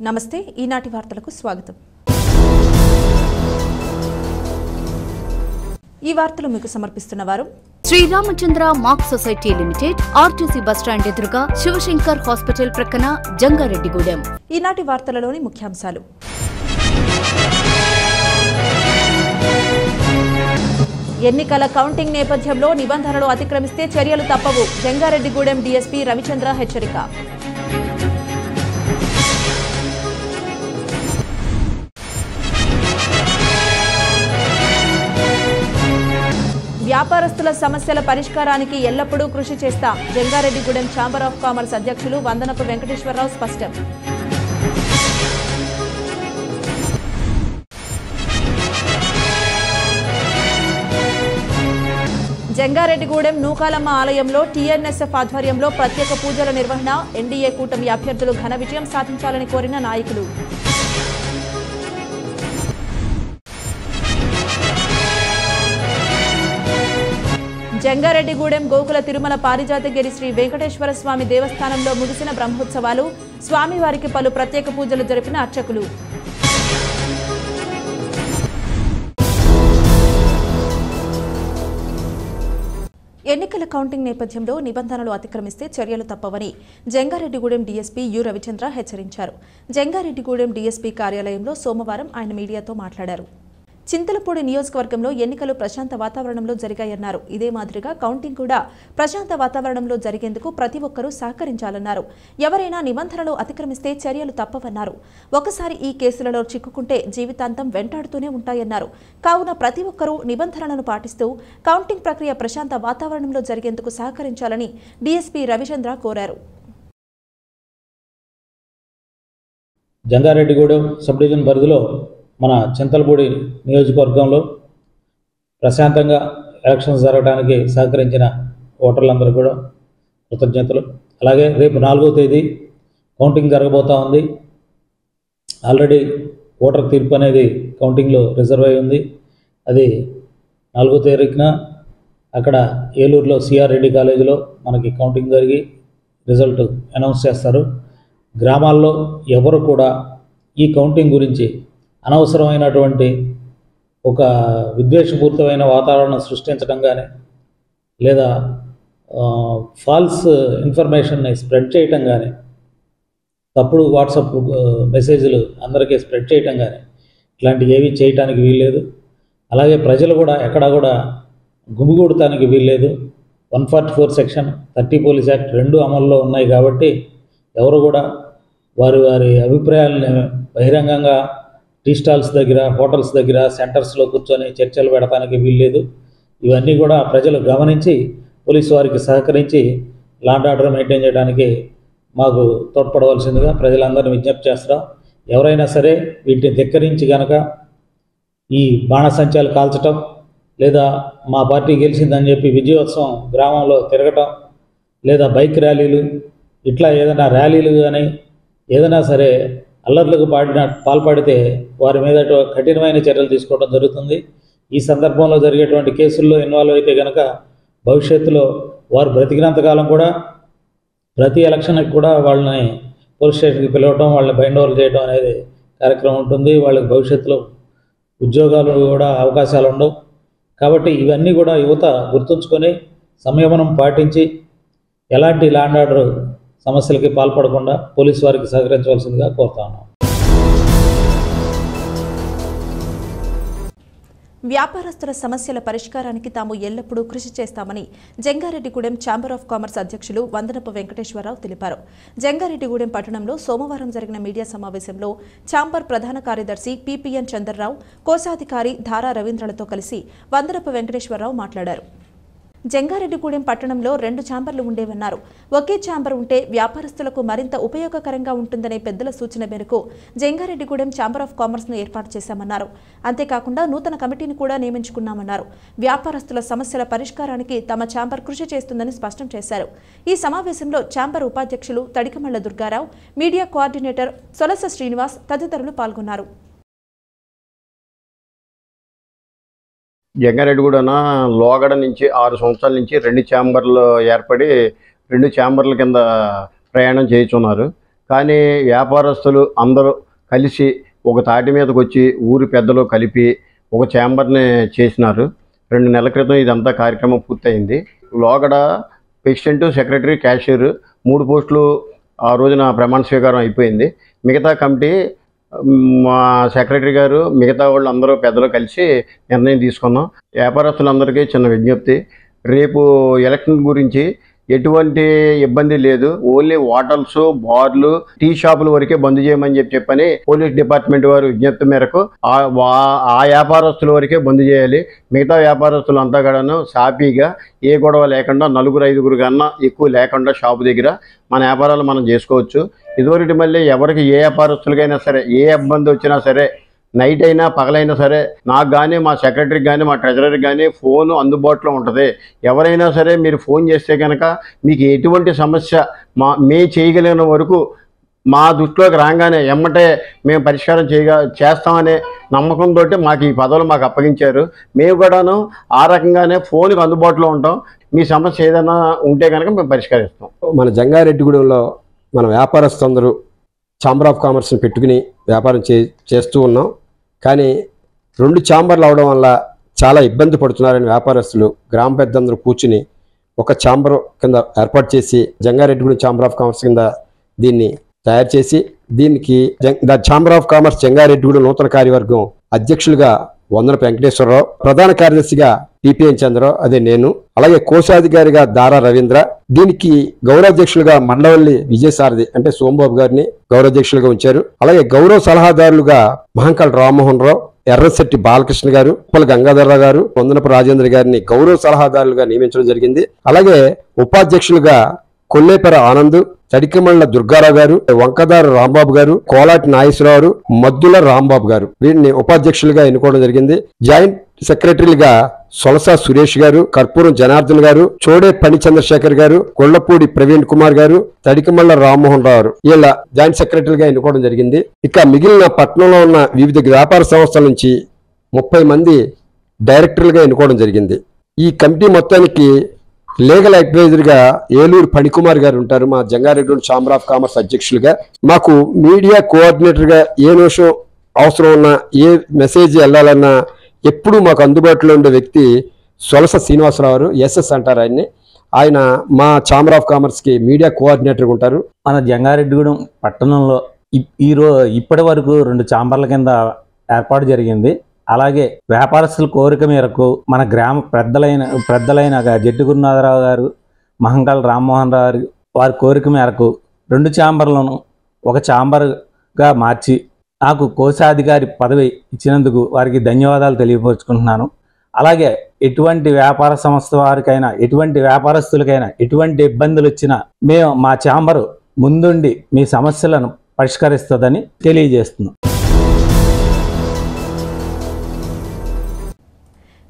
నమస్తే ఈనాటి వార్తలకు స్వాగతం। ఈ వార్తలు మీకు సమర్పిస్తున్నవారు Shri Ramachandra Mark society limited, RTC bus stand ఎదురుగా, శివశంకర్ హాస్పిటల్ ప్రక్కన, జంగారెడ్డిగూడెం। ఈనాటి వార్తలలోని ముఖ్యాంశాలు। ఎన్నికల కౌంటింగ్ నేపథ్యంలో నిబంధనలు అతిక్రమిస్తే చర్యలు తప్పవు, జంగారెడ్డిగూడెం డీఎస్పీ రవిచంద్ర హెచ్చరిక। వ్యాపారస్తుల సమస్యల పరిష్కారానికి ఎల్లప్పుడూ కృషి చేస్తాం, జంగారెడ్డిగూడెం ఛాంబర్ ఆఫ్ కామర్స్ అధ్యక్షులు వందనపు వెంకటేశ్వరరావు స్పష్టం। జంగారెడ్డిగూడెం నూకాలమ్మ ఆలయంలో టీఎన్ఎస్ఎఫ్ ఆధ్వర్యంలో ప్రత్యేక పూజల నిర్వహణ, ఎన్డీఏ కూటమి అభ్యర్థులు ఘన విజయం సాధించాలని కోరిన నాయకులు। జంగారెడ్డిగూడెం గోకుల తిరుమల పారిజాతగిరి శ్రీ వెంకటేశ్వర స్వామి దేవస్థానంలో ముగిసిన బ్రహ్మోత్సవాలు, స్వామివారికి పలు ప్రత్యేక పూజలు జరిపిన అర్చకులు। ఎన్నికల కౌంటింగ్ నేపథ్యంలో నిబంధనలు అతిక్రమిస్తే చర్యలు తప్పవని జంగారెడ్డిగూడెం డీఎస్పీ యు రవిచంద్ర హెచ్చరించారు। జంగారెడ్డిగూడెం డీఎస్పీ కార్యాలయంలో సోమవారం ఆయన మీడియాతో మాట్లాడారు। చింతలపూడి నియోజకవర్గంలో ఎన్నికలు ప్రశాంత వాతావరణంలో జరిగాయన్నారు। ఇదే మాదిరిగా కౌంటింగ్ కూడా ప్రశాంత వాతావరణంలో జరిగేందుకు ప్రతి ఒక్కరూ సహకరించాలన్నారు। ఎవరైనా నిబంధనలు అతిక్రమిస్తే చర్యలు తప్పవన్నారు। ఒకసారి ఈ కేసులలో చిక్కుకుంటే జీవితాంతం వెంటాడుతూనే ఉంటాయన్నారు। కావున ప్రతి ఒక్కరూ నిబంధనలను పాటిస్తూ కౌంటింగ్ ప్రక్రియ ప్రశాంత వాతావరణంలో జరిగేందుకు సహకరించాలని డీఎస్పీ రవిచంద్ర కోరారు। జంగారెడ్డిగూడెం సబ్ డివిజన్ పరిధిలో మన చింతలపూడి నియోజకవర్గంలో ప్రశాంతంగా ఎలక్షన్స్ జరగడానికి సహకరించిన ఓటర్లందరూ కూడా కృతజ్ఞతలు। అలాగే రేపు 4వ తేదీ కౌంటింగ్ జరగబోతూ ఉంది। ఆల్రెడీ ఓటర్ తీర్పు అనేది కౌంటింగ్లో రిజర్వ్ అయి ఉంది। అది 4వ తారీఖున అక్కడ ఏలూరులో సిఆర్ రెడ్డి కాలేజీలో మనకి కౌంటింగ్ జరిగి రిజల్ట్ అనౌన్స్ చేస్తారు। గ్రామాల్లో ఎవరు కూడా ఈ కౌంటింగ్ గురించి అనవసరమైనటువంటి ఒక విద్వేషపూరితమైన వాతావరణం సృష్టించడం కానీ, లేదా ఫాల్స్ ఇన్ఫర్మేషన్ని స్ప్రెడ్ చేయటం కానీ, తప్పుడు వాట్సాప్ మెసేజ్లు అందరికీ స్ప్రెడ్ చేయటం కానీ, ఇట్లాంటివి ఏవి చేయటానికి వీల్లేదు। అలాగే ప్రజలు కూడా ఎక్కడా కూడా గుమిగూడటానికి వీల్లేదు। 144 సెక్షన్ 30 పోలీస్ యాక్ట్ 2 అమల్లో ఉన్నాయి కాబట్టి ఎవరు కూడా వారి వారి అభిప్రాయాలను బహిరంగంగా టీ స్టాల్స్ దగ్గర, హోటల్స్ దగ్గర, సెంటర్స్లో కూర్చొని చర్చలు పెడతానికి వీల్లేదు। ఇవన్నీ కూడా ప్రజలు గమనించి పోలీసు వారికి సహకరించి లా అండ్ ఆర్డర్ మెయింటైన్ చేయడానికి మాకు తోడ్పడవలసిందిగా ప్రజలందరినీ విజ్ఞప్తి చేస్తున్నాం। ఎవరైనా సరే వీటిని ధిక్కరించి కనుక ఈ బాణసంచాలు కాల్చటం, లేదా మా పార్టీ గెలిచిందని చెప్పి విజయోత్సవం గ్రామంలో తిరగటం, లేదా బైక్ ర్యాలీలు, ఇట్లా ఏదైనా ర్యాలీలు కానీ ఏదైనా సరే అల్లర్లకు పాల్పడితే వారి మీద కఠినమైన చర్యలు తీసుకోవడం జరుగుతుంది। ఈ సందర్భంలో జరిగేటువంటి కేసుల్లో ఇన్వాల్వ్ అయితే కనుక భవిష్యత్తులో వారు బ్రతికినంతకాలం కూడా ప్రతి ఎలక్షన్కి కూడా వాళ్ళని పోలీస్ స్టేషన్కి పిలవటం, వాళ్ళని బైండ్ ఓవర్ చేయడం అనేది కార్యక్రమం ఉంటుంది। వాళ్ళకి భవిష్యత్తులో ఉద్యోగాలు కూడా అవకాశాలు ఉండవు। కాబట్టి ఇవన్నీ కూడా యువత గుర్తుంచుకొని సంయమనం పాటించి ఎలాంటి లా అండ్ ఆర్డర్ సమస్యలకి పాల్పడకుండా పోలీసు వారికి సహకరించవలసిందిగా కోరుతా ఉన్నాం। వ్యాపారస్తుల సమస్యల పరిష్కారానికి తాము ఎల్లప్పుడూ కృషి చేస్తామని జంగారెడ్డిగూడెం ఛాంబర్ ఆఫ్ కామర్స్ అధ్యక్షులు వందనపు వెంకటేశ్వరరావు తెలిపారు। జంగారెడ్డిగూడెం పట్టణంలో సోమవారం జరిగిన మీడియా సమావేశంలో ఛాంబర్ ప్రధాన కార్యదర్శి పిపిఎన్ చంద్రరావు, కోశాధికారి ధారా రవీంద్రలతో కలిసి వందనపు వెంకటేశ్వరరావు మాట్లాడారు। జంగారెడ్డిగూడెం పట్టణంలో 2 ఛాంబర్లు ఉండేవన్నారు। ఒకే ఛాంబర్ ఉంటే వ్యాపారస్తులకు మరింత ఉపయోగకరంగా ఉంటుందనే పెద్దల సూచన మేరకు జంగారెడ్డిగూడెం ఛాంబర్ ఆఫ్ కామర్స్ను ఏర్పాటు చేశామన్నారు। అంతేకాకుండా నూతన కమిటీని కూడా నియమించుకున్నామన్నారు। వ్యాపారస్తుల సమస్యల పరిష్కారానికి తమ ఛాంబర్ కృషి చేస్తుందని స్పష్టం చేశారు। ఈ సమావేశంలో ఛాంబర్ ఉపాధ్యక్షులు తడికమళ్ల దుర్గారావు, మీడియా కోఆర్డినేటర్ సొలస శ్రీనివాస్ తదితరులు పాల్గొన్నారు। జంగారెడ్డిగూడెం లోగడ నుంచి 6 సంవత్సరాల నుంచి 2 ఛాంబర్లు ఏర్పడి 2 ఛాంబర్ల కింద ప్రయాణం చేస్తున్నారు। కానీ వ్యాపారస్తులు అందరూ కలిసి ఒక తాటి మీదకి వచ్చి ఊరి పెద్దలు కలిపి ఒక ఛాంబర్ని చేసినారు. 2 నెలల క్రితం ఇదంతా కార్యక్రమం పూర్తయింది. లోగడ ప్రెసిడెంట్, సెక్రటరీ, క్యాషియర్ 3 పోస్టులు ఆ రోజున ప్రమాణ స్వీకారం అయిపోయింది. మిగతా కమిటీ మా సెక్రటరీ గారు మిగతా వాళ్ళు అందరూ పెద్దలు కలిసి నిర్ణయం తీసుకున్నాం. వ్యాపారస్తులందరికీ చిన్న విజ్ఞప్తి, రేపు ఎలక్షన్ గురించి ఎటువంటి ఇబ్బంది లేదు. ఓన్లీ హోటల్స్, బార్లు, టీ షాపుల వరకే బంద్ చేయమని చెప్పని పోలీస్ డిపార్ట్మెంట్ వారు విజ్ఞప్తి మేరకు ఆ వ్యాపారస్తుల వరకే బంద్ చేయాలి. మిగతా వ్యాపారస్తులు అంతా కూడాను సాఫీగా ఏ గొడవ లేకుండా 4-5 కన్నా ఎక్కువ లేకుండా షాపు దగ్గర మన వ్యాపారాలు మనం చేసుకోవచ్చు. ఇదివరకు మళ్ళీ ఎవరికి ఏ వ్యాపారస్తులకైనా సరే ఏ ఇబ్బంది వచ్చినా సరే నైట్ అయినా పగలైనా సరే నాకు కానీ మా సెక్రటరీకి కానీ మా ట్రెజరీకి కానీ ఫోను అందుబాటులో ఉంటుంది. ఎవరైనా సరే మీరు ఫోన్ చేస్తే కనుక మీకు ఎటువంటి సమస్య మేము చేయగలిగిన వరకు మా దృష్టిలోకి రాగానే ఎమ్మటే మేము పరిష్కారం చేస్తామనే నమ్మకంతో మాకు ఈ పదవులు మాకు అప్పగించారు. మేము కూడాను ఆ రకంగానే ఫోన్కి అందుబాటులో ఉంటాం. మీ సమస్య ఏదైనా ఉంటే కనుక మేము పరిష్కరిస్తాం. మన జంగారెడ్డిగూడెంలో మన వ్యాపారస్తులందరూ ఛాంబర్ ఆఫ్ కామర్స్ని పెట్టుకుని వ్యాపారం చేస్తూ ఉన్నాం. కానీ 2 ఛాంబర్లు అవడం వల్ల చాలా ఇబ్బంది పడుతున్నారని వ్యాపారస్తులు గ్రామ పెద్దందరూ కూర్చుని ఒక ఛాంబర్ కింద ఏర్పాటు చేసి జంగారెడ్డిగూడెం ఛాంబర్ ఆఫ్ కామర్స్ కింద దీన్ని తయారు చేసి దీనికి the chamber of commerce Jangareddygudem నూతన కార్యవర్గం అధ్యక్షులుగా వందనపు వెంకటేశ్వరరావు, ప్రధాన కార్యదర్శిగా టిపిఎన్ చంద్రరావు, అదే నేను, అలాగే కోశాధికారిగా దారా రవీంద్ర, దీనికి గౌరవాధ్యక్షులుగా మండవల్లి విజయసారథి అంటే సోమబాబు గారిని గౌరవాధ్యక్షులుగా ఉంచారు. అలాగే గౌరవ సలహాదారులుగా మహంకాళ రామ్మోహన్ రావు, ఎర్రశెట్టి బాలకృష్ణ గారు, ఉప్పల గంగాధరరావు గారు, వందనపు రాజేంద్ర గారిని గౌరవ సలహాదారులుగా నియమించడం జరిగింది. అలాగే ఉపాధ్యక్షులుగా కొల్లేపెర ఆనంద్, తడికిమళ్ళ దుర్గారావు గారు, వంకదారు రాంబాబు గారు, కోలాటి నాగేశ్వరరావు, మద్దుల రాంబాబు గారు వీరిని ఉపాధ్యక్షులుగా ఎన్నుకోవడం జరిగింది. జాయింట్ సెక్రటరీలుగా సొలస సురేష్ గారు, కర్పూరం జనార్దన్ గారు, చోడే పని చంద్రశేఖర్ గారు, కొళ్లపూడి ప్రవీణ్ కుమార్ గారు, తడికిమళ్ళ రామ్మోహన్ రావు గారు వీళ్ళ జాయింట్ సెక్రటరీలుగా ఎన్నుకోవడం జరిగింది. ఇక మిగిలిన పట్టణంలో ఉన్న వివిధ వ్యాపార సంస్థల నుంచి 30 మంది డైరెక్టర్లుగా ఎన్నుకోవడం జరిగింది. ఈ కమిటీ మొత్తానికి లీగల్ అడ్వైజర్గా ఏలూరు ఫణికుమార్ గారు ఉంటారు, మా జంగారెడ్డి ఛాంబర్ ఆఫ్ కామర్స్ అధ్యక్షులుగా. మాకు మీడియా కోఆర్డినేటర్గా ఏ నిమిషం అవసరం ఉన్నా, ఏ మెసేజ్ వెళ్ళాలన్నా ఎప్పుడూ మాకు అందుబాటులో ఉండే వ్యక్తి సొలస శ్రీనివాసరావు గారు, ఎస్ఎస్ అంటారు ఆయన్ని. ఆయన మా ఛాంబర్ ఆఫ్ కామర్స్కి మీడియా కోఆర్డినేటర్గా ఉంటారు. మన జంగారెడ్డిగూడెం పట్టణంలో ఇప్పటి వరకు 2 ఛాంబర్ల కింద ఏర్పాటు జరిగింది. అలాగే వ్యాపారస్తుల కోరిక మేరకు మన గ్రామ పెద్దలైన జట్టి గురునాథరావు గారు, మహంకాళ రామ్మోహన్ రావు గారు వారి కోరిక మేరకు 2 ఛాంబర్లను ఒక ఛాంబర్గా మార్చి నాకు కోశాధికారి పదవి ఇచ్చినందుకు వారికి ధన్యవాదాలు తెలియపరుచుకుంటున్నాను. అలాగే ఎటువంటి వ్యాపార సంస్థ వారికైనా, ఎటువంటి వ్యాపారస్తులకైనా ఎటువంటి ఇబ్బందులు వచ్చినా మా ఛాంబరు ముందుండి మీ సమస్యలను పరిష్కరిస్తుందని తెలియజేస్తున్నాం.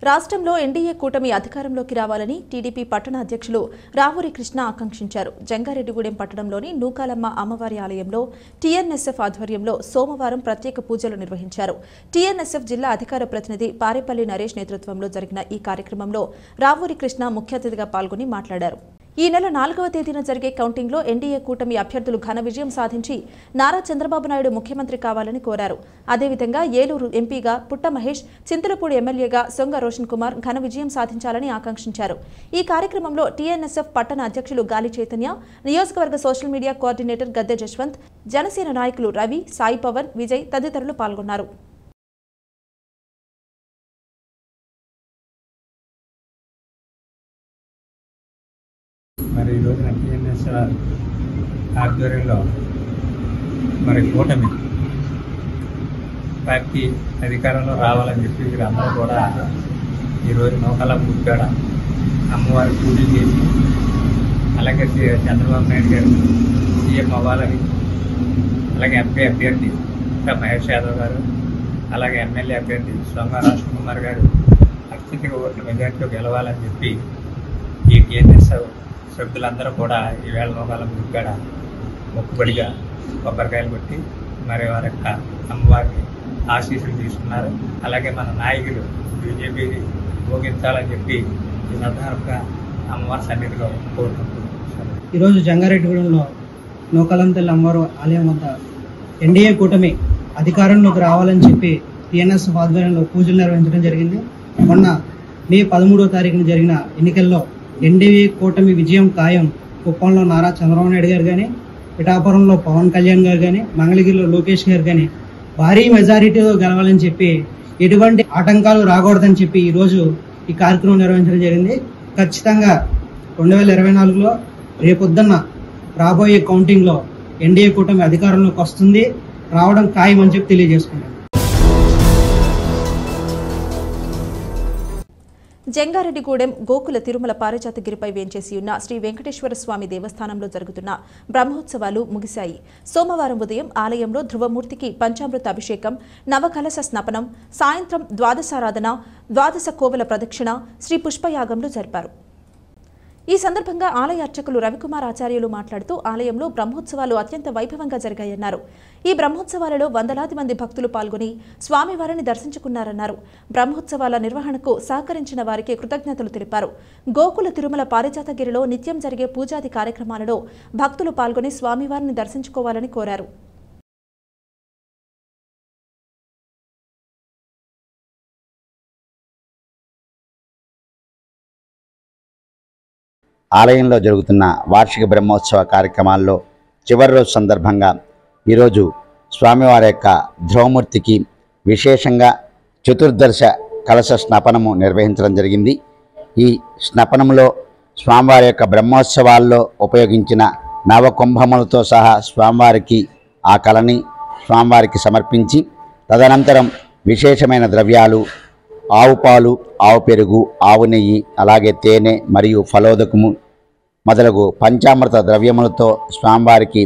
రాష్ట్రంలో ఎన్డీఏ కూటమి అధికారంలోకి రావాలని టీడీపీ పట్టణ అధ్యక్షులు రావూరి కృష్ణ ఆకాంక్షించారు. జంగారెడ్డిగూడెం పట్టణంలోని నూకాలమ్మ అమ్మవారి ఆలయంలో టీఎన్ఎస్ఎఫ్ ఆధ్వర్యంలో సోమవారం ప్రత్యేక పూజలు నిర్వహించారు. టీఎన్ఎస్ఎఫ్ జిల్లా అధికార ప్రతినిధి పారేపల్లి నరేష్ నేతృత్వంలో జరిగిన ఈ కార్యక్రమంలో రావూరి కృష్ణ ముఖ్య అతిథిగా పాల్గొని మాట్లాడారు. ఈ నెల 4వ తేదీన జరిగే కౌంటింగ్లో ఎన్డీఏ కూటమి అభ్యర్థులు ఘన విజయం సాధించి నారా చంద్రబాబు నాయుడు ముఖ్యమంత్రి కావాలని కోరారు. అదేవిధంగా ఏలూరు ఎంపీగా పుట్ట మహేష్, చింతలపూడి ఎమ్మెల్యేగా సొంగ రోషన్ కుమార్ ఘన విజయం సాధించాలని ఆకాంక్షించారు. ఈ కార్యక్రమంలో టీఎన్ఎస్ఎఫ్ పట్టణ అధ్యక్షులు గాలి చైతన్య, నియోజకవర్గ సోషల్ మీడియా కోఆర్డినేటర్ గద్దె జశ్వంత్, జనసేన నాయకులు రవి, సాయి పవన్, విజయ్ తదితరులు పాల్గొన్నారు. మరి ఈరోజు టీఎన్ఎస్ ఆధ్వర్యంలో మరి కూటమి పార్టీ అధికారంలో రావాలని చెప్పి వీరందరూ కూడా ఈరోజు నూకాలమ్మ గుడికాడ అమ్మవారి పూజలు చేసి, అలాగే చంద్రబాబు నాయుడు గారు సీఎం అవ్వాలని, అలాగే ఎంపీ అభ్యర్థి మహేష్ యాదవ్ గారు, అలాగే ఎమ్మెల్యే అభ్యర్థి సొంగ రోషన్ కుమార్ గారు అత్యధిక ఓట్ల మెజార్టీలో గెలవాలని చెప్పి ఈ టీఎన్ఎస్ సభ్యులందరూ కూడా ఈవేళ నూకాలమ్మ గుడికాడ మొక్కుబడిగా కొబ్బరికాయలు కొట్టి మరి వారి యొక్క అమ్మవారిని ఆశీస్సులు తీసుకున్నారు. అలాగే మన నాయకులు బీజేపీ భోగించాలని చెప్పి ఈ సందర్భంగా అమ్మవారి సన్నిధిలో కోరుకుంటున్నారు. ఈరోజు జంగారెడ్డిగూడెంలో నూకాలంతల్లి అమ్మవారు ఆలయం వద్ద ఎన్డీఏ కూటమి అధికారంలోకి రావాలని చెప్పి టీఎన్ఎస్ ఆధ్వర్యంలో పూజలు నిర్వహించడం జరిగింది. మొన్న మే 13వ తారీఖున జరిగిన ఎన్నికల్లో ఎన్డీఏ కూటమి విజయం ఖాయం. కుప్పంలో నారా చంద్రబాబు నాయుడు గారు కానీ, పిఠాపురంలో పవన్ కళ్యాణ్ గారు కానీ, మంగళగిరిలో లోకేష్ గారు కానీ భారీ మెజారిటీతో గెలవాలని చెప్పి, ఎటువంటి ఆటంకాలు రాకూడదని చెప్పి ఈరోజు ఈ కార్యక్రమం నిర్వహించడం జరిగింది. ఖచ్చితంగా 2024లో రేపొద్దున్న రాబోయే కౌంటింగ్లో ఎన్డీఏ కూటమి అధికారంలోకి వస్తుంది, రావడం ఖాయం అని చెప్పి తెలియజేసుకున్నాను. జంగారెడ్డిగూడెం గోకుల తిరుమల పారిజాతగిరిపై వేంచేసి ఉన్న శ్రీ వెంకటేశ్వర స్వామి దేవస్థానంలో జరుగుతున్న బ్రహ్మోత్సవాలు ముగిశాయి. సోమవారం ఉదయం ఆలయంలో ధ్రువమూర్తికి పంచామృత అభిషేకం, నవకలశ స్నపనం, సాయంత్రం ద్వాదశారాధన, ద్వాదశ కోవల ప్రదక్షిణ, శ్రీ పుష్పయాగంలో జరిపారు. ఈ సందర్భంగా ఆలయ అర్చకులు రవికుమార్ ఆచార్యులు మాట్లాడుతూ ఆలయంలో బ్రహ్మోత్సవాలు అత్యంత వైభవంగా జరిగాయన్నారు. ఈ బ్రహ్మోత్సవాలలో వందలాది మంది భక్తులు పాల్గొని స్వామివారిని దర్శించుకున్నారన్నారు. బ్రహ్మోత్సవాల నిర్వహణకు సహకరించిన వారికి కృతజ్ఞతలు తెలిపారు. గోకుల తిరుమల పారిజాతగిరిలో నిత్యం జరిగే పూజాది కార్యక్రమాలలో భక్తులు పాల్గొని స్వామివారిని దర్శించుకోవాలని కోరారు. ఆలయంలో జరుగుతున్న వార్షిక బ్రహ్మోత్సవ కార్యక్రమాల్లో చివరి రోజు సందర్భంగా ఈరోజు స్వామివారి యొక్క ధ్రువమూర్తికి విశేషంగా చతుర్దశ కలశ స్నపనము నిర్వహించడం జరిగింది. ఈ స్నపనంలో స్వామివారి యొక్క బ్రహ్మోత్సవాల్లో ఉపయోగించిన నవకుంభములతో సహా స్వామివారికి ఆ కళని స్వామివారికి సమర్పించి, తదనంతరం విశేషమైన ద్రవ్యాలు, ఆవు పాలు, ఆవు పెరుగు, ఆవు నెయ్యి, అలాగే తేనె మరియు ఫలోదకము మొదలగు పంచామృత ద్రవ్యములతో స్వామివారికి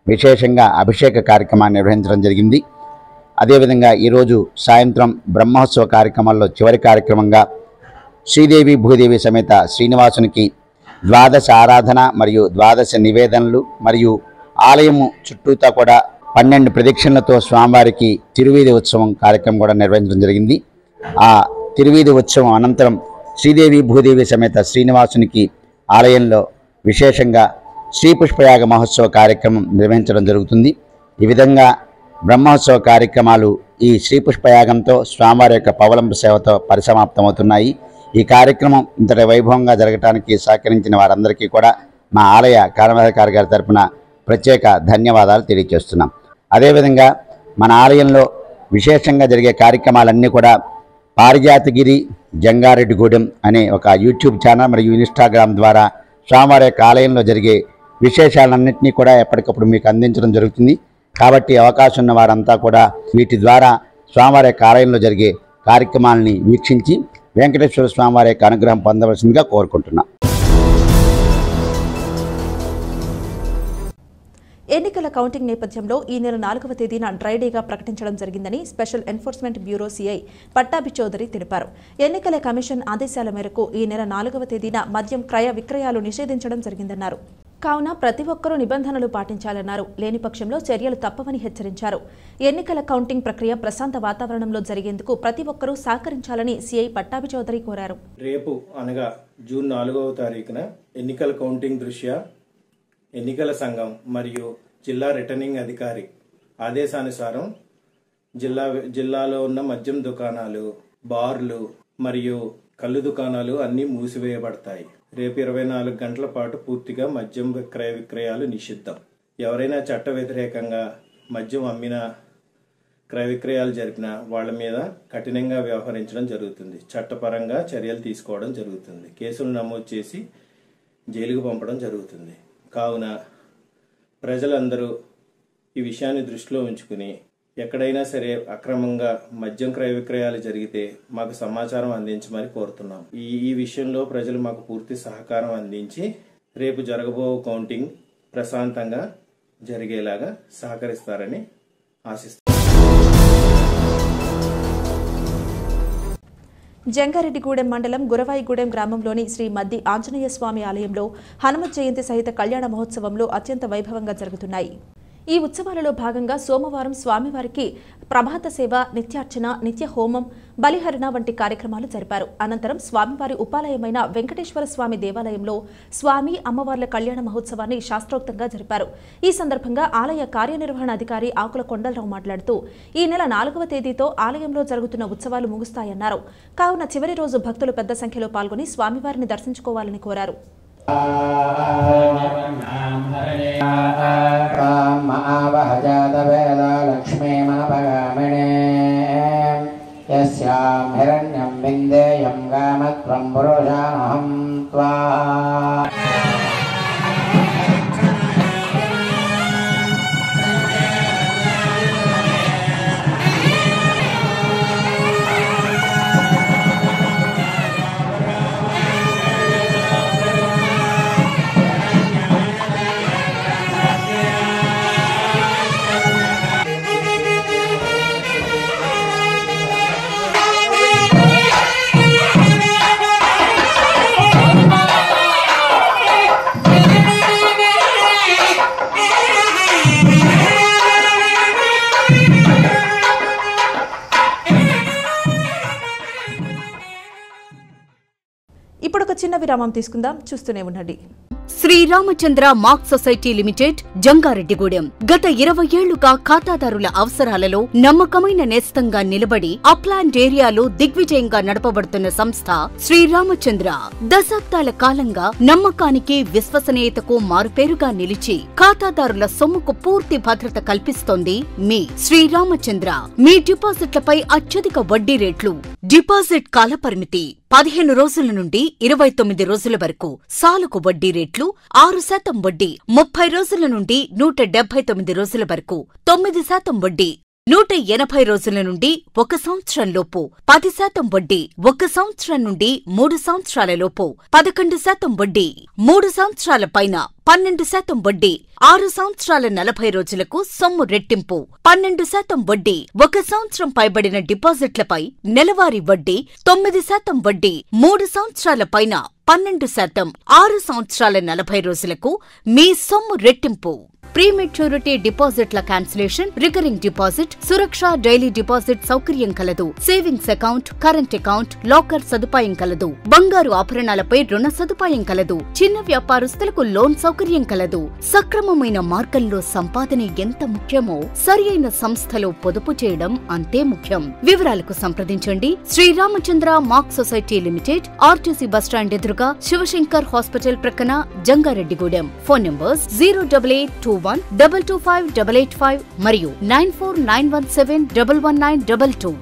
విశేషంగా అభిషేక కార్యక్రమాన్ని నిర్వహించడం జరిగింది. అదేవిధంగా ఈరోజు సాయంత్రం బ్రహ్మోత్సవ కార్యక్రమాల్లో చివరి కార్యక్రమంగా శ్రీదేవి భూదేవి సమేత శ్రీనివాసునికి ద్వాదశ ఆరాధన మరియు ద్వాదశ నివేదనలు మరియు ఆలయము చుట్టూతా కూడా 12 ప్రదక్షిణలతో స్వామివారికి తిరువీధి ఉత్సవం కార్యక్రమం కూడా నిర్వహించడం జరిగింది. ఆ తిరువీధి ఉత్సవం అనంతరం శ్రీదేవి భూదేవి సమేత శ్రీనివాసునికి ఆలయంలో విశేషంగా శ్రీ పుష్పయాగ మహోత్సవ కార్యక్రమం నిర్వహించడం జరుగుతుంది. ఈ విధంగా బ్రహ్మోత్సవ కార్యక్రమాలు ఈ శ్రీ పుష్పయాగంతో స్వామివారి యొక్క పవలంబ సేవతో పరిసమాప్తమవుతున్నాయి. ఈ కార్యక్రమం ఇంతటి వైభవంగా జరగడానికి సహకరించిన వారందరికీ కూడా మా ఆలయ కార్యనిర్వాహకారి గారి తరపున ప్రత్యేక ధన్యవాదాలు తెలియజేస్తున్నాం. అదేవిధంగా మన ఆలయంలో విశేషంగా జరిగే కార్యక్రమాలన్నీ కూడా పారిజాతగిరి జంగారెడ్డిగూడెం అనే ఒక యూట్యూబ్ ఛానల్ మరియు ఇన్స్టాగ్రామ్ ద్వారా స్వామివారి యొక్క ఆలయంలో జరిగే విశేషాలన్నింటినీ కూడా ఎప్పటికప్పుడు మీకు అందించడం జరుగుతుంది. కాబట్టి అవకాశం ఉన్న వారంతా కూడా వీటి ద్వారా స్వామివారి యొక్క ఆలయంలో జరిగే కార్యక్రమాలని వీక్షించి వెంకటేశ్వర స్వామివారి యొక్క అనుగ్రహం పొందవలసిందిగా కోరుకుంటున్నాం. ఎన్నికల కౌంటింగ్ నేపథ్యంలో ఈ నెల 4వ తేదీన డ్రైడేగా ప్రకటించడం జరిగిందని special enforcement bureau CI Pattabhi Chowdary తెలిపారు. ఎన్నికల కమిషన్ ఆదేశాల మేరకు ఈ నెల 4వ తేదీన మద్యం క్రయ విక్రయాలు నిషేధించడం జరిగిందన్నారు. కావున ప్రతి ఒక్కరూ నిబంధనలు పాటించాలన్నారు. లేని పక్షంలో చర్యలు తప్పవని హెచ్చరించారు. ఎన్నికల కౌంటింగ్ ప్రక్రియ ప్రశాంత వాతావరణంలో జరిగేందుకు ప్రతి ఒక్కరూ సహకరించాలని సీఐ పట్టాభి చౌదరి కోరారు. రేపు అనగా జూన్ 4వ తారీఖున ఎన్నికల కౌంటింగ్ దృష్ట్యా ఎన్నికల సంఘం మరియు జిల్లా రిటర్నింగ్ అధికారి ఆదేశానుసారం జిల్లాలో ఉన్న మద్యం దుకాణాలు, బార్లు మరియు కళ్ళు దుకాణాలు అన్నీ మూసివేయబడతాయి. రేపు 24 గంటల పాటు పూర్తిగా మద్యం విక్రయాలు నిషిద్ధం. ఎవరైనా చట్ట వ్యతిరేకంగా మద్యం అమ్మినా, క్రయ విక్రయాలు జరిపినా వాళ్ళ మీద కఠినంగా వ్యవహరించడం జరుగుతుంది. చట్టపరంగా చర్యలు తీసుకోవడం జరుగుతుంది. కేసులు నమోదు చేసి జైలుకు పంపడం జరుగుతుంది. కావున ప్రజలందరూ ఈ విషయాన్ని దృష్టిలో ఉంచుకుని ఎక్కడైనా సరే అక్రమంగా మద్యం క్రయ విక్రయాలు జరిగితే మాకు సమాచారం అందించమని కోరుతున్నాం. ఈ విషయంలో ప్రజలు మాకు పూర్తి సహకారం అందించి రేపు జరగబో కౌంటింగ్ ప్రశాంతంగా జరిగేలాగా సహకరిస్తారని ఆశిస్తున్నాం. జంగారెడ్డిగూడెం మండలం గురవాయిగూడెం గ్రామంలోని శ్రీ మద్ది ఆంజనేయ స్వామి ఆలయంలో హనుమత్ జయంతి సహిత కళ్యాణ మహోత్సవంలో అత్యంత వైభవంగా జరుగుతున్నాయి. ఈ ఉత్సవాలలో భాగంగా సోమవారం స్వామివారికి ప్రభాత సేవ, నిత్యార్చన, నిత్య హోమం, బలిహరణ వంటి కార్యక్రమాలు జరిపారు. అనంతరం స్వామివారి ఉపాలయమైన వెంకటేశ్వర స్వామి దేవాలయంలో స్వామి అమ్మవార్ల కళ్యాణ మహోత్సవాన్ని శాస్త్రోక్తంగా జరిపారు. ఈ సందర్భంగా ఆలయ కార్యనిర్వహణాధికారి ఆకుల కొండలరావు మాట్లాడుతూ ఈ నెల 4వ తేదీతో ఆలయంలో జరుగుతున్న ఉత్సవాలు ముగుస్తాయన్నారు. కావున చివరి రోజు భక్తులు పెద్ద సంఖ్యలో పాల్గొని స్వామివారిని దర్శించుకోవాలని కోరారు. హిరణ్యం విందేయం గామత్వం పురుషానహం త్వా ఇప్పుడు ఒక చిన్న విరామం తీసుకుందాం. చూస్తూనే ఉండండి. Sriramachandra mark society limited, Jangareddygudem. గత 20 ఏళ్లుగా ఖాతాదారుల అవసరాలలో నమ్మకమైన నేస్తంగా నిలబడి అప్లాండ్ ఏరియాలో దిగ్విజయంగా నడపబడుతున్న సంస్థ శ్రీరామచంద్ర. దశాబ్దాల కాలంగా నమ్మకానికి, విశ్వసనీయతకు మారుపేరుగా నిలిచి ఖాతాదారుల సొమ్ముకు పూర్తి భద్రత కల్పిస్తోంది మీ శ్రీరామచంద్ర. మీ డిపాజిట్లపై అత్యధిక వడ్డీ రేట్లు, డిపాజిట్ కాలపరిమితి 15 రోజుల నుండి 29 రోజుల వరకు, సాలుకు వడ్డీ రేట్లు 6% వడ్డీ, 30 రోజుల నుండి 179 రోజుల వరకు 9% వడ్డీ, 180 రోజుల నుండి 1 సంవత్సరం లోపు 10% వడ్డీ, 1 సంవత్సరం నుండి 3 సంవత్సరాల లోపు 11% వడ్డీ, 3 సంవత్సరాల పైన 12% వడ్డీ, 6 సంవత్సరాల 40 రోజులకు సొమ్ము రెట్టింపు 12% వడ్డీ, 1 సంవత్సరం పైబడిన డిపాజిట్లపై నెలవారీ వడ్డీ 9% వడ్డీ, 3 సంవత్సరాల పైన 12%, 6 సంవత్సరాల 40 రోజులకు మీ సొమ్ము రెట్టింపు. ప్రీమెచ్యూరిటీ డిపాజిట్ల క్యాన్సిలేషన్, రికరింగ్ డిపాజిట్, సురక్ష డైలీ డిపాజిట్ సౌకర్యం కలదు. Savings account, current account, locker సదుపాయం కలదు. బంగారు ఆభరణాలపై రుణ సదుపాయం కలదు. చిన్న వ్యాపారస్తులకు లోన్ సౌకర్యం కలదు. సక్రమమైన మార్గంలో సంపాదన ఎంత ముఖ్యమో సరియైన సంస్థలో పొదుపు చేయడం అంతే ముఖ్యం. వివరాలకు సంప్రదించండి. Sriramachandra mark society limited, RTC bus stand ఎదురుగా, శివశంకర్ హాస్పిటల్ ప్రక్కన, జంగారెడ్డిగూడెం. ఫోన్ నంబర్స్ 08821225885 మరియు 9491711922.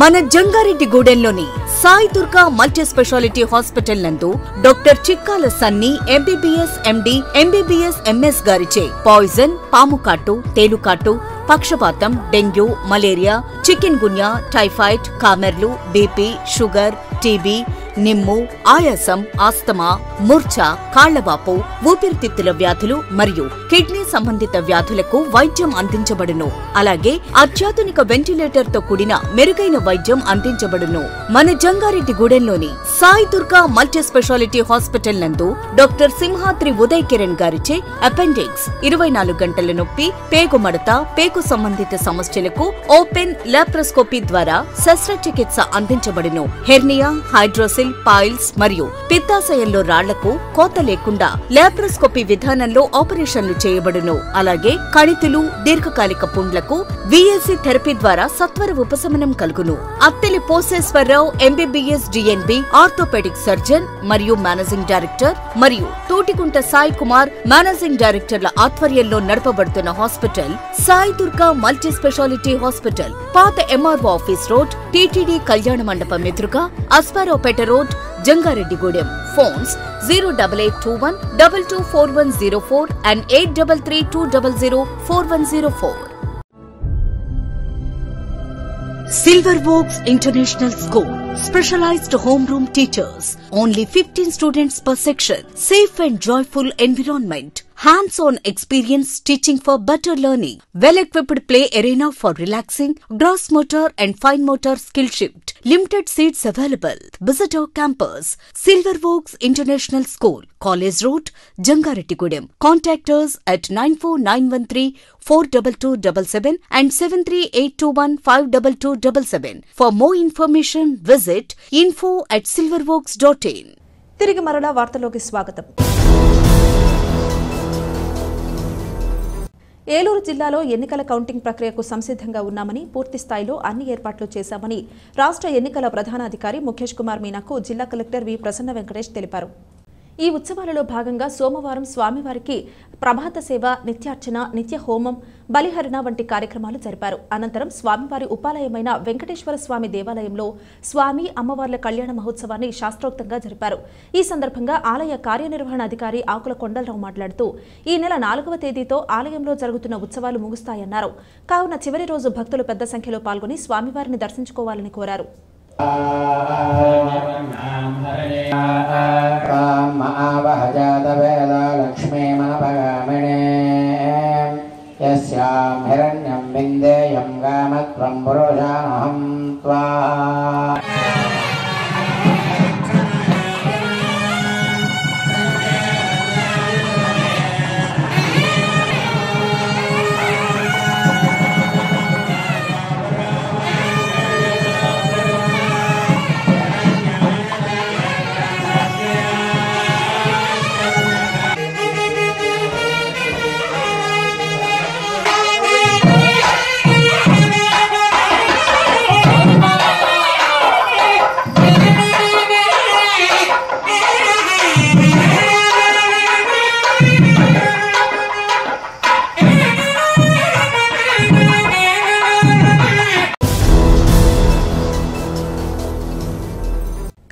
మన జంగారెడ్డిగూడెంలోని Sai Durga Multi Specialty Hospital నందు doctor Chikkala Sunny MBBS MD, MBBS MS గారిచే పాయిజన్, పాముకాటు, తేలుకాటు, పక్షపాతం, dengue, malaria, chikungunya, typhoid, కామెర్లు, బీపీ, షుగర్, టీబీ, నిమ్ము, ఆయాసం, ఆస్తమా, మూర్ఛ, కాళ్లవాపు, ఊపిరితిత్తుల వ్యాధులు మరియు కిడ్నీ సంబంధిత వ్యాధులకు వైద్యం అందించబడును. అలాగే అత్యాధునిక వెంటిలేటర్ తో కూడిన మెరుగైన వైద్యం అందించబడును. మన జంగారెడ్డిగూడెంలోని Sai Durga Multi Specialty Hospital నందు డాక్టర్ సింహాద్రి ఉదయ్ కిరణ్ గారిచే అపెండిక్స్, 24 గంటల నొప్పి, పేగుమడత, పేగు సంబంధిత సమస్యలకు ఓపెన్ లాప్రోస్కోపీ ద్వారా శస్త్రచికిత్స అందించబడును. హెర్నియా, హైడ్రోసిల్, పైల్స్ మరియు పిత్తాశయంలో రాళ్లకు కోత లేకుండా లాప్రోస్కోపీ విధానంలో ఆపరేషన్లు చేయబడును. అలాగే కణితులు, దీర్ఘకాలిక పుండ్లకు విఎల్సి థెరపీ ద్వారా సత్వర ఉపశమనం కలుగును. Atteli Poseswararao MBBS DNB, orthopaedic surgeon మరియు మేనేజింగ్ డైరెక్టర్, మరియు తోటికుంట సాయి కుమార్ మేనేజింగ్ డైరెక్టర్ల ఆధ్వర్యంలో నడపబడుతున్న hospital Sai Durga Multi Specialty Hospital, పాత MRO office road, TTD Kalyana Mandapam ఎదురుగా, Aswaraopeta road, Jangareddygudem. Phones 08821224104 and 8332004104. Silver Oaks International School. Specialized homeroom teachers. Only 15 students per section. Safe and joyful environment. hands-on experience teaching for better learning, well-equipped play arena for relaxing, gross motor and fine motor skill shift. Limited seats available. Visit our campus, Silver Oaks International School, College Road, Jangarettigudem. Contact us at 94913 and 73821 For more information, visit info@silveroaks.in. తిరిగి మరలా వార్తలోకి స్వాగతం. ఏలూరు జిల్లాలో ఎన్నికల counting ప్రక్రియకు సంసిద్ధంగా ఉన్నామని, పూర్తి స్థాయిలో అన్ని ఏర్పాట్లు చేశామని రాష్ట్ర ఎన్నికల ప్రధానాధికారి ముఖేష్ కుమార్ మీనాకు జిల్లా కలెక్టర్ వి ప్రసన్న వెంకటేష్ తెలిపారు. ఈ ఉత్సవాలలో భాగంగా సోమవారం స్వామివారికి ప్రభాత సేవ, నిత్యార్చన, నిత్య హోమం, బలిహరణ వంటి కార్యక్రమాలు జరిపారు. అనంతరం స్వామివారి ఉపాలయమైన వెంకటేశ్వర స్వామి దేవాలయంలో స్వామి అమ్మవార్ల కళ్యాణ మహోత్సవాన్ని శాస్త్రోక్తంగా జరిపారు. ఈ సందర్భంగా ఆలయ కార్యనిర్వహణ అధికారి ఆకుల కొండలరావు మాట్లాడుతూ ఈ నెల 4వ తేదీతో ఆలయంలో జరుగుతున్న ఉత్సవాలు ముగుస్తాయన్నారు. కావున చివరి రోజు భక్తులు పెద్ద సంఖ్యలో పాల్గొని స్వామివారిని దర్శించుకోవాలని కోరారు. లక్ష్మీ మనపగామినే యస్యాం హిరణ్యం విందేయం గామత్వం పురుషానహం త్వా.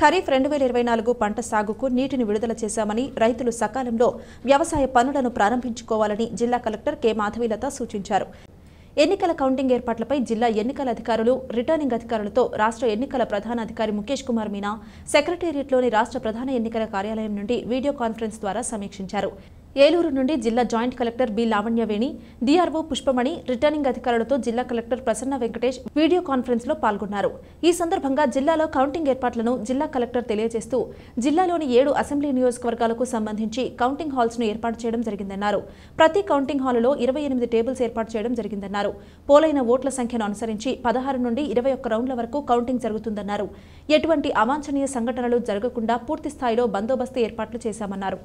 ఖరీఫ్ 2024 పంట సాగుకు నీటిని విడుదల చేశామని, రైతులు సకాలంలో వ్యవసాయ పనులను ప్రారంభించుకోవాలని జిల్లా కలెక్టర్ కె మాధవీలత సూచించారు. ఎన్నికల కౌంటింగ్ ఏర్పాట్లపై జిల్లా ఎన్నికల అధికారులు, రిటర్నింగ్ అధికారులతో రాష్ట్ర ఎన్నికల ప్రధానాధికారి ముఖేష్ కుమార్ మీనా సెక్రటేరియట్లోని రాష్ట్ర ప్రధాన ఎన్నికల కార్యాలయం నుండి వీడియో కాన్ఫరెన్స్ ద్వారా సమీక్షించారు. ఏలూరు నుండి జిల్లా joint collector B Lavanyaveni, DRO Pushpamani, returning అధికారులతో జిల్లా collector Prasanna Venkatesh video conference లో పాల్గొన్నారు. ఈ సందర్భంగా జిల్లాలో కౌంటింగ్ ఏర్పాట్లను జిల్లా కలెక్టర్ తెలియజేస్తూ జిల్లాలోని 7 అసెంబ్లీ నియోజకవర్గాలకు సంబంధించి కౌంటింగ్ హాల్స్ ను ఏర్పాటు చేయడం జరిగిందన్నారు. ప్రతి కౌంటింగ్ హాలులో 28 టేబుల్స్ ఏర్పాటు చేయడం జరిగిందన్నారు. పోలైన ఓట్ల సంఖ్యను అనుసరించి 16 నుండి 21 రౌండ్ల వరకు కౌంటింగ్ జరుగుతుందన్నారు. ఎటువంటి అవాంఛనీయ సంఘటనలు జరగకుండా పూర్తి స్థాయిలో బందోబస్తు ఏర్పాట్లు చేశామన్నారు.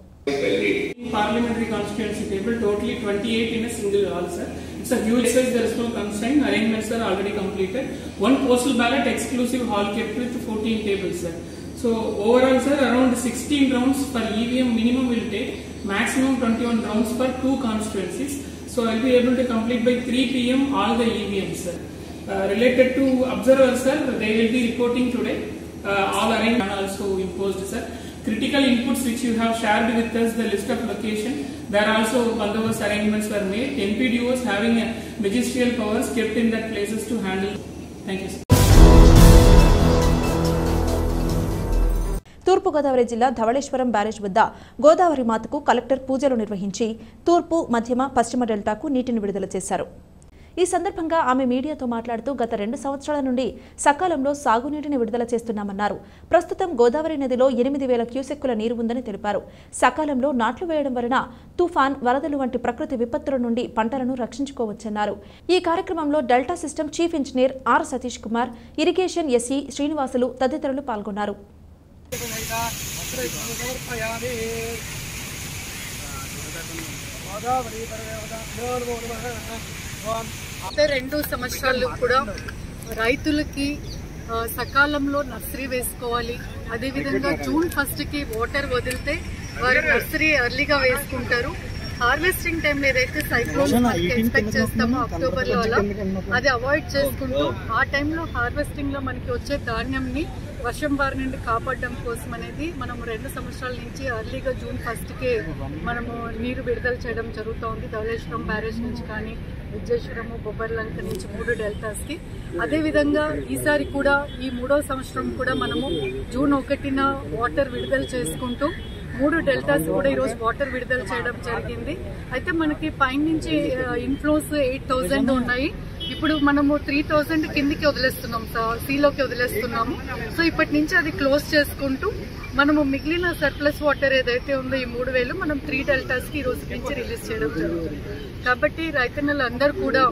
Parliamentary constituency table, totally 28 in a single hall, sir. It's a huge size, there is no constraint. Arrangements are already completed. One postal ballot exclusive hall kept with 14 tables, sir. So overall, sir, around 16 rounds for EVM minimum will take, maximum 21 rounds for 2 constituencies. So I'll be able to complete by 3 PM all the EVMs, sir. Related to observers, sir, they will be reporting today. All arrangements also imposed, sir. Critical inputs which you have shared with us, the list of location, there also bandobast arrangements were made. NPDOs having a magisterial powers kept in that places to handle. Thank you, sir. తూర్పుగోదావరి జిల్లా Dhavaleswaram barrage వద్ద గోదావరి మాతకు collector పూజలు నిర్వహించి తూర్పు, మధ్యమ, పశ్చిమ డెల్టాకు నీటిని విడుదల చేశారు. ఈ సందర్భంగా ఆమె మీడియాతో మాట్లాడుతూ గత 2 సంవత్సరాల నుండి సకాలంలో సాగునీటిని విడుదల చేస్తున్నామన్నారు. ప్రస్తుతం గోదావరి నదిలో 8,000 క్యూసెక్కుల నీరు ఉందని తెలిపారు. సకాలంలో నాట్లు వేయడం వలన తుఫాన్, వరదలు వంటి ప్రకృతి విపత్తుల నుండి పంటలను రక్షించుకోవచ్చన్నారు. ఈ కార్యక్రమంలో delta system chief engineer R Satish Kumar, irrigation SE Srinivasulu తదితరులు పాల్గొన్నారు. గత 2 సంవత్సరాలు కూడా రైతులకి సకాలంలో నర్సరీ వేసుకోవాలి. అదేవిధంగా జూన్ 1కి వాటర్ వదిలితే వారు నర్సరీ ఎర్లీగా వేసుకుంటారు. హార్వెస్టింగ్ టైంలో ఏదైతే సైక్లోన్ ఎక్స్పెక్ట్ చేస్తామో అక్టోబర్లో అలా అది అవాయిడ్ చేసుకుంటూ ఆ టైంలో హార్వెస్టింగ్లో మనకి వచ్చే ధాన్యంని వర్షం బారి నుండి కాపాడడం కోసం అనేది మనము 2 సంవత్సరాల నుంచి అర్లీగా జూన్ 1కే మనము నీరు విడుదల చేయడం జరుగుతోంది. ధవళేశ్వరం బ్యారేజ్ నుంచి కానీ విజయేశ్వరము, బొబ్బర్లంక నుంచి 3 డెల్టాస్కి. అదేవిధంగా ఈసారి కూడా ఈ 3వ సంవత్సరం కూడా మనము జూన్ 1న వాటర్ విడుదల చేసుకుంటూ 3 డెల్టాస్ కూడా ఈరోజు వాటర్ విడుదల చేయడం జరిగింది. అయితే మనకి పైనుంచి ఇన్ఫ్లోస్ 8,000 ఉన్నాయి. ఇప్పుడు మనము 3,000 కిందికి వదిలేస్తున్నాం, సీలోకి వదిలేస్తున్నాము. సో ఇప్పటి నుంచి అది క్లోజ్ చేసుకుంటూ మనము మిగిలిన సర్ప్లస్ వాటర్ ఏదైతే ఉందో ఈ 3,000 మనం 3 డెల్టాస్కి ఈ రోజు నుంచి రిలీజ్ చేయడం జరుగుతుంది. కాబట్టి రైతన్నలు అందరూ కూడా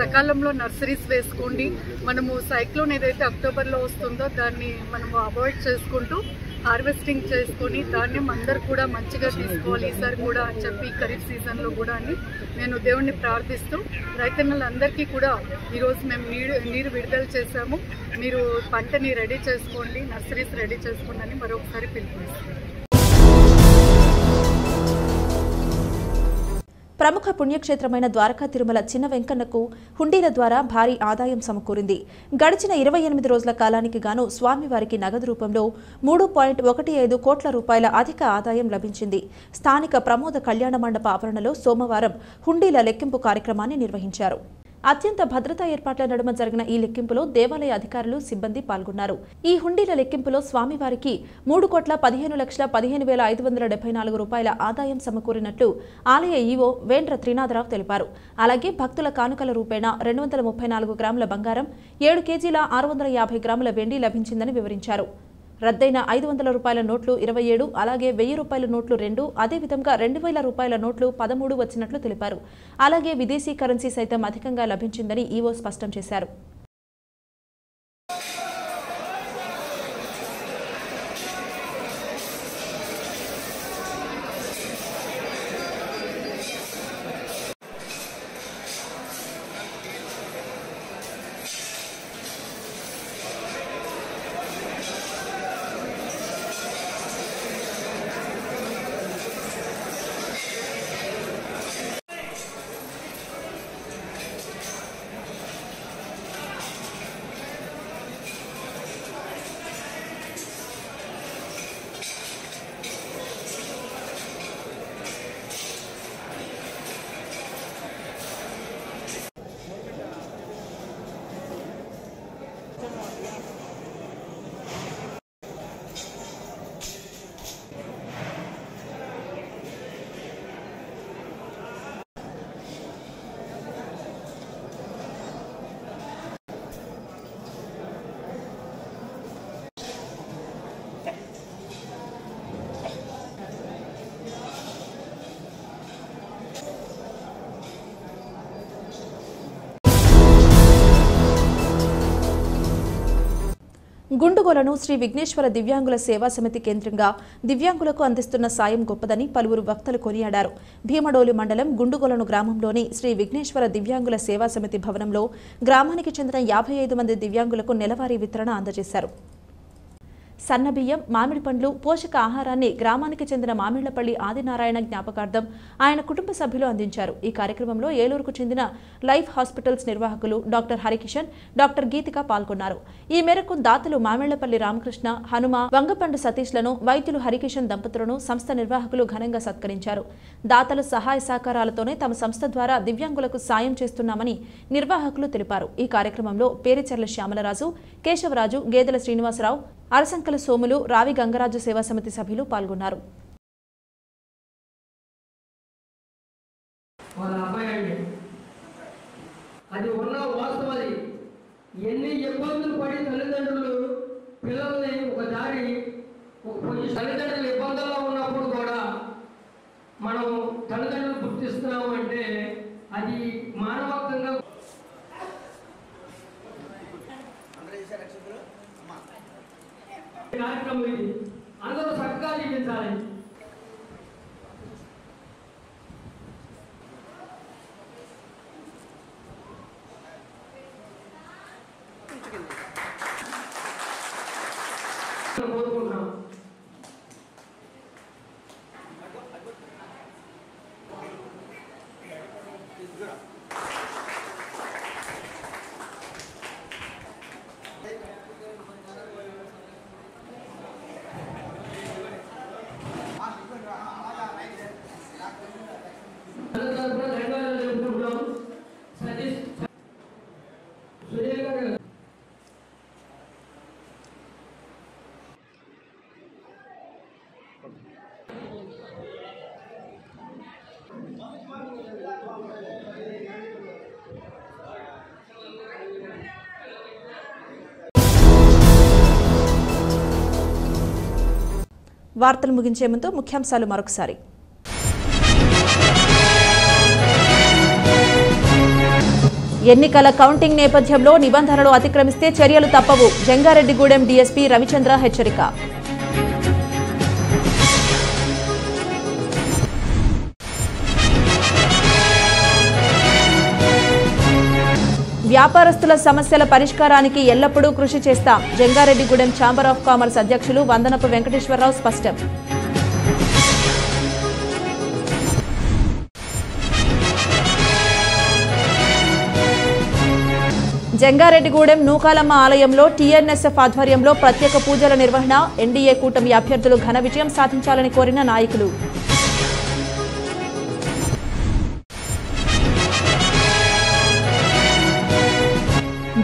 సకాలంలో నర్సరీస్ వేసుకోండి. మనము సైక్లోన్ ఏదైతే అక్టోబర్లో వస్తుందో దాన్ని మనము అవాయిడ్ చేసుకుంటూ హార్వెస్టింగ్ చేసుకొని ధాన్యం అందరు కూడా మంచిగా తీసుకోవాలి ఈసారి కూడా అని చెప్పి ఖరీఫ్ సీజన్లో కూడా అని నేను దేవుణ్ణి ప్రార్థిస్తూ రైతన్నలందరికీ కూడా ఈరోజు మేము నీరు విడుదల చేశాము. మీరు పంటని రెడీ చేసుకోండి, నర్సరీస్ రెడీ చేసుకోండి అని మరొకసారి పిలుపునిస్తున్నాను. ప్రముఖ పుణ్యక్షేత్రమైన ద్వారకా తిరుమల చిన్న వెంకన్నకు హుండీల ద్వారా భారీ ఆదాయం సమకూరింది. గడిచిన 28 రోజుల కాలానికి గాను స్వామివారికి నగదు రూపంలో 3.15 కోట్ల రూపాయల అధిక ఆదాయం లభించింది. స్థానిక ప్రమోద కళ్యాణ మండప ఆవరణలో సోమవారం హుండీల లెక్కింపు కార్యక్రమాన్ని నిర్వహించారు. అత్యంత భద్రతా ఏర్పాట్ల నడుమ జరిగిన ఈ లెక్కింపులో దేవాలయ అధికారులు, సిబ్బంది పాల్గొన్నారు. ఈ హుండీల లెక్కింపులో స్వామివారికి 3,15,15,574 రూపాయల ఆదాయం సమకూరినట్లు ఆలయ ఈవో వేండ్ర త్రినాథరావు తెలిపారు. అలాగే భక్తుల కానుకల రూపేణా 234 గ్రాముల బంగారం, 7 కేజీల 650 గ్రాముల వెండి లభించిందని వివరించారు. రద్దయిన 500 రూపాయల నోట్లు 27, అలాగే 1000 రూపాయల నోట్లు 2, అదేవిధంగా 2,000 రూపాయల నోట్లు 13 వచ్చినట్లు తెలిపారు. అలాగే విదేశీ కరెన్సీ సైతం అధికంగా లభించిందని ఈవో స్పష్టం చేశారు. గుండుగోలను శ్రీ విఘ్నేశ్వర దివ్యాంగుల సేవా సమితి కేంద్రంగా దివ్యాంగులకు అందిస్తున్న సాయం గొప్పదని పలువురు వక్తలు కొనియాడారు. భీమడోలు మండలం గుండుగోలను గ్రామంలోని శ్రీ విఘ్నేశ్వర దివ్యాంగుల సేవా సమితి భవనంలో గ్రామానికి చెందిన 55 మంది దివ్యాంగులకు నెలవారీ వితరణ అందజేశారు. సన్నబియ్యం, మామిడి పండ్లు, పోషక ఆహారాన్ని గ్రామానికి చెందిన మామిళ్లపల్లి ఆదినారాయణ జ్ఞాపకార్థం ఆయన కుటుంబ సభ్యులు అందించారు. ఈ కార్యక్రమంలో ఏలూరుకు చెందిన లైఫ్ హాస్పిటల్స్ నిర్వాహకులు డాక్టర్ హరికిషన్, డాక్టర్ గీతిక పాల్గొన్నారు. ఈ మేరకు దాతలు మామిళ్లపల్లి రామకృష్ణ, హనుమ, వంగపండు సతీష్లను, వైద్యులు హరికిషన్ దంపతులను సంస్థ నిర్వాహకులు ఘనంగా సత్కరించారు. దాతల సహాయ సహకారాలతోనే తమ సంస్థ ద్వారా దివ్యాంగులకు సాయం చేస్తున్నామని నిర్వాహకులు తెలిపారు. ఈ కార్యక్రమంలో పేరిచెర్ల శ్యామలరాజు, కేశవరాజు, గేదెల శ్రీనివాసరావు, అరసంకల సోములు, రావి గంగరాజు సేవా సమితి సభ్యులు పాల్గొన్నారు. అది ఉన్న వాస్తవది. ఎన్ని ఇబ్బందులు పడి తల్లిదండ్రులు పిల్లల్ని ఒక దారి తల్లిదండ్రులు ఇబ్బందుల్లో ఉన్నప్పుడు కూడా మనం తల్లిదండ్రులు గుర్తిస్తున్నాము అంటే అది మానవత్వంగా కార్యక్రమం. ఇది అందరూ చక్కగా జీవించాలి. కోరుకుంటున్నాం. వార్తలు ముగించే ముందు ముఖ్యాంశాలు మరొకసారి. ఎన్నికల కౌంటింగ్ నేపథ్యంలో నిబంధనలు అతిక్రమిస్తే చర్యలు తప్పవు. జంగారెడ్డిగూడెం డీఎస్పీ రవిచంద్ర హెచ్చరిక. వ్యాపారస్తుల సమస్యల పరిష్కారానికి ఎల్లప్పుడూ కృషి చేస్తాం. జంగారెడ్డిగూడెం ఛాంబర్ ఆఫ్ కామర్స్ అధ్యక్షులు వందనపు వెంకటేశ్వరరావు స్పష్టం. జంగారెడ్డిగూడెం నూకాలమ్మ ఆలయంలో టీఎన్ఎస్ఎఫ్ ఆధ్వర్యంలో ప్రత్యేక పూజల నిర్వహణ. ఎన్డీఏ కూటమి అభ్యర్థులు ఘన విజయం సాధించాలని కోరిన నాయకులు.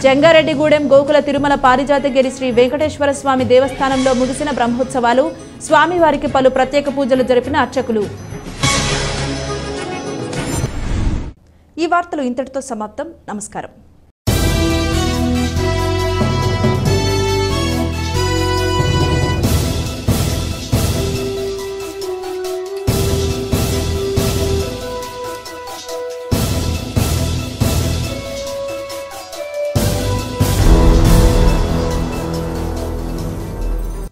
జంగారెడ్డిగూడెం గోకుల తిరుమల పారిజాతగిరి శ్రీ వెంకటేశ్వర స్వామి దేవస్థానంలో ముగిసిన బ్రహ్మోత్సవాలు. స్వామివారికి పలు ప్రత్యేక పూజలు జరిపిన అర్చకులు. ఈ వార్తలు ఇంతటితో సమాప్తం. నమస్కారం.